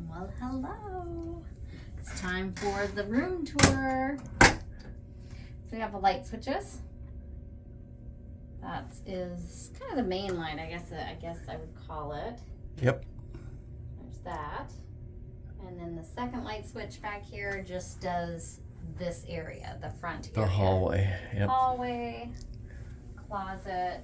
Well, hello. It's time for the room tour. So we have the light switches. That is kind of the main light, I guess I would call it. Yep. There's that. And then the second light switch back here just does this area, the front area. The hallway. Yep. Hallway, closet.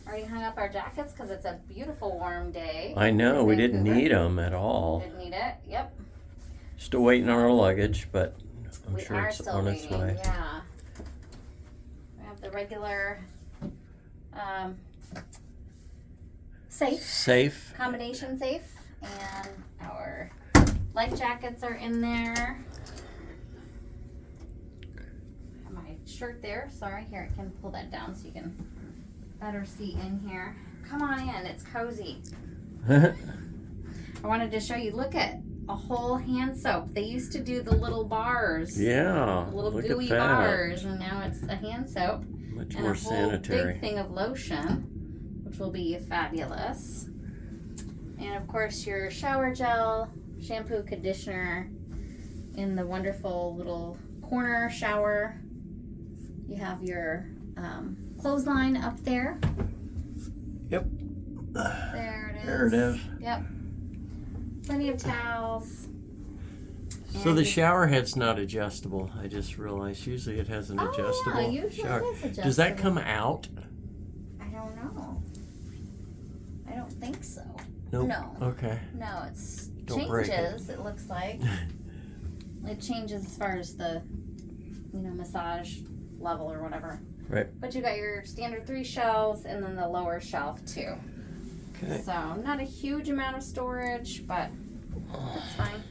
Already hung up our jackets because it's a beautiful warm day. I know, we didn't Vancouver. need them at all. Didn't need it, yep. Still waiting on our luggage, but I'm We sure are it's still on waiting, its way. yeah. We have the regular safe combination safe, and our life jackets are in there. I have my shirt there, sorry, here I can pull that down so you can better see in here. Come on in, it's cozy. I wanted to show you, look at a whole hand soap. They used to do the little bars. Yeah. The little look gooey at that. bars, and now it's a hand soap. Much and more a whole sanitary. big thing of lotion, which will be fabulous. And of course your shower gel, shampoo, conditioner in the wonderful little corner shower. You have your clothesline up there. Yep. There it is. There it is. Yep. Plenty of towels. So And the you- shower head's not adjustable. I just realized usually it has an adjustable yeah, usually shower. it is adjustable. Does that come out? I don't know. I don't think so. Nope. No. Okay. No, it's Don't break it. changes, it looks like. It changes as far as the, massage level or whatever. Right. But you got your standard 3 shelves and then the lower shelf too. Okay. So not a huge amount of storage, but that's fine.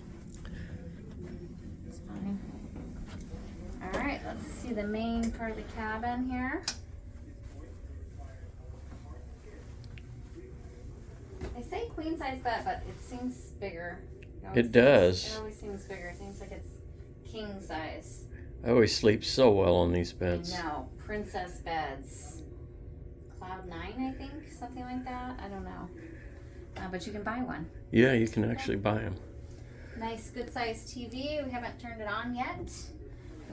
It's fine. All right, let's see the main part of the cabin here. They say queen size bed, but it seems bigger. It does. It always seems bigger. It seems like it's king size. I always sleep so well on these beds. No, princess beds. Cloud 9, I think, something like that. I don't know. But you can buy one. Yeah, you can actually buy them. Nice, good sized TV. We haven't turned it on yet.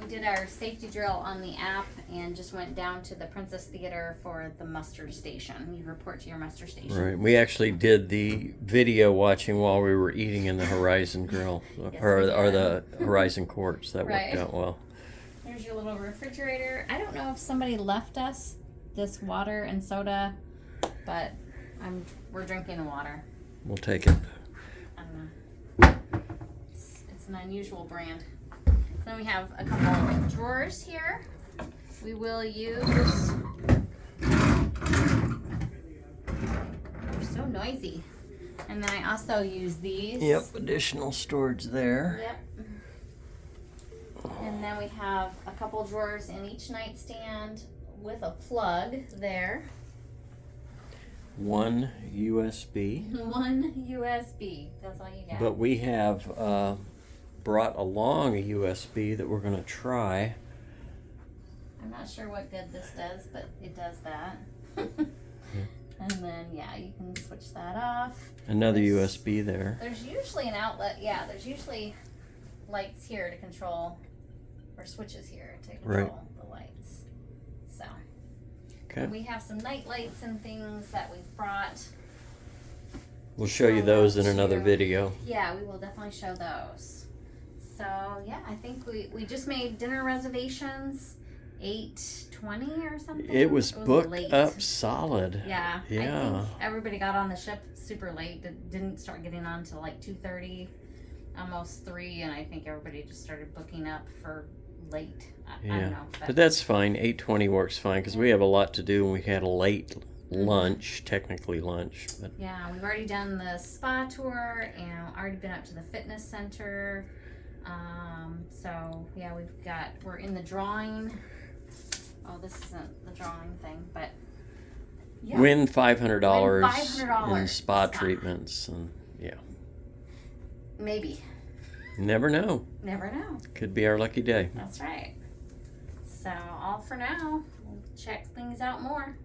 We did our safety drill on the app and just went down to the Princess Theater for the muster station. You report to your muster station. Right. We actually did the video watching while we were eating in the Horizon Grill, Yes, or we the did. Horizon Courts. That Right. worked out well. There's your little refrigerator. I don't know if somebody left us this water and soda, but we're drinking the water. We'll take it. I don't know. It's an unusual brand. Then we have a couple of drawers here. We will use. They're so noisy. And then I also use these. Yep, additional storage there. Yep. And then we have a couple drawers in each nightstand with a plug there. One USB. One USB. That's all you get. But we have brought along a USB that we're going to try. I'm not sure what good this does, but it does that. And then, yeah, you can switch that off. Another USB there. There's usually an outlet. Yeah, there's usually lights here to control, or switches here to control the lights. So, Okay. we have some night lights and things that we've brought. We'll show you those in another Too. video. Yeah, we will definitely show those. So, yeah, I think we just made dinner reservations, 8:20 or something. It was booked late. up solid. Yeah, I Yeah. think everybody got on the ship super late. Didn't start getting on till like 2:30, almost 3, and I think everybody just started booking up for late. I don't know. But that's fine. 8:20 works fine because we have a lot to do and we had a late lunch, technically lunch. But yeah, we've already done the spa tour and already been up to the fitness center. So yeah, we're in the drawing. Oh, this isn't the drawing thing, but yeah. win $500 Win $500 in spa spa. treatments, and yeah, Maybe. never know. Never know. Could be our lucky day. That's right. So all for now. We'll check things out more.